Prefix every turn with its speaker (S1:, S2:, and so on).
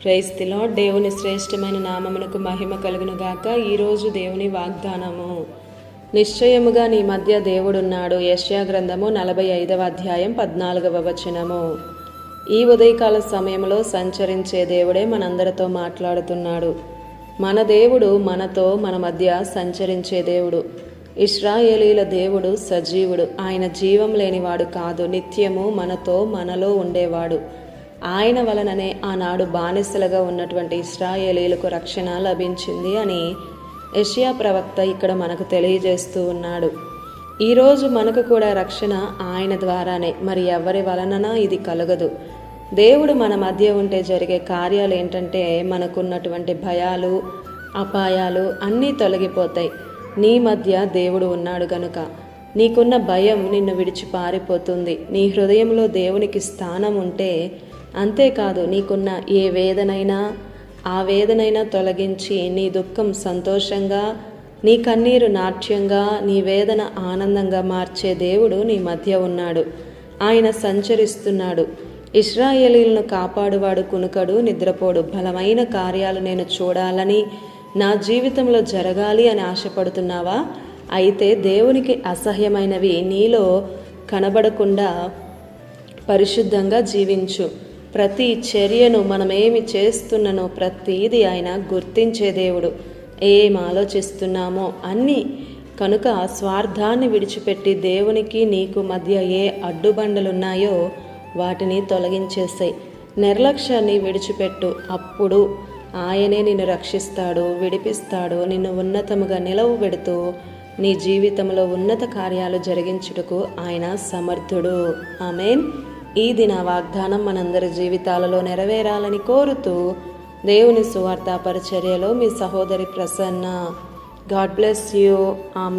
S1: Praise the lord. దేవుని శ్రేష్టమైన నామమునకు మహిమ కలుగును గాక. ఈరోజు దేవుని వాగ్దానము, నిశ్చయముగా నీ మధ్య దేవుడున్నాడు. యెషయా గ్రంథము 45వ అధ్యాయం 14వ వచనము. ఈ ఉదయకాల సమయంలో సంచరించే దేవుడే మనందరితో మాట్లాడుతున్నాడు. మన దేవుడు మనతో, మన మధ్య సంచరించే దేవుడు. ఇశ్రాయేలీల దేవుడు సజీవుడు. ఆయన జీవం లేనివాడు కాదు, నిత్యము మనతో, మనలో ఉండేవాడు. ఆయన వలననే ఆనాడు బానిసలుగా ఉన్నటువంటి ఇశ్రాయేలీలకు రక్షణ లభించింది అని యెషయా ప్రవక్త ఇక్కడ మనకు తెలియజేస్తూ ఉన్నాడు. ఈరోజు మనకు కూడా రక్షణ ఆయన ద్వారానే, మరి ఎవరి వలన ఇది కలగదు. దేవుడు మన మధ్య ఉంటే జరిగే కార్యాలు ఏంటంటే, మనకున్నటువంటి భయాలు, అపాయాలు అన్నీ తొలగిపోతాయి. నీ మధ్య దేవుడు ఉన్నాడు గనుక నీకున్న భయం నిన్ను విడిచి పారిపోతుంది. నీ హృదయంలో దేవునికి స్థానం ఉంటే, అంతేకాదు నీకున్న ఏ వేదనైనా ఆ వేదనైనా తొలగించి నీ దుఃఖం సంతోషంగా, నీ కన్నీరు నాట్యంగా, నీ వేదన ఆనందంగా మార్చే దేవుడు నీ మధ్య ఉన్నాడు. ఆయన సంచరిస్తున్నాడు. ఇశ్రాయేలీలను కాపాడువాడు కునుకడు, నిద్రపోడు. బలమైన కార్యాలు నేను చూడాలని, నా జీవితంలో జరగాలి అని ఆశపడుతున్నావా? అయితే దేవునికి అసహ్యమైనవి నీలో కనబడకుండా పరిశుద్ధంగా జీవించు. ప్రతి చర్యను, మనమేమి చేస్తున్ననో ప్రతిదీ ఆయన గుర్తించే దేవుడు. ఏం ఆలోచిస్తున్నామో అన్నీ కనుక స్వార్థాన్ని విడిచిపెట్టి దేవునికి నీకు మధ్య ఏ అడ్డుబండలున్నాయో వాటిని తొలగించేసాయి. నిర్లక్ష్యాన్ని విడిచిపెట్టు. అప్పుడు ఆయనే నిన్ను రక్షిస్తాడు, విడిపిస్తాడు. నిన్ను ఉన్నతముగా నిలవబెడుతూ నీ జీవితంలో ఉన్నత కార్యాలు జరిగించుటకు ఆయన సమర్థుడు. ఆమేన్. ఈ దిన వాగ్దానం మనందరి జీవితాలలో నెరవేరాలని కోరుతూ దేవుని సువార్త పరిచర్యలో మీ సహోదరి Prasanna. God bless you. Amen.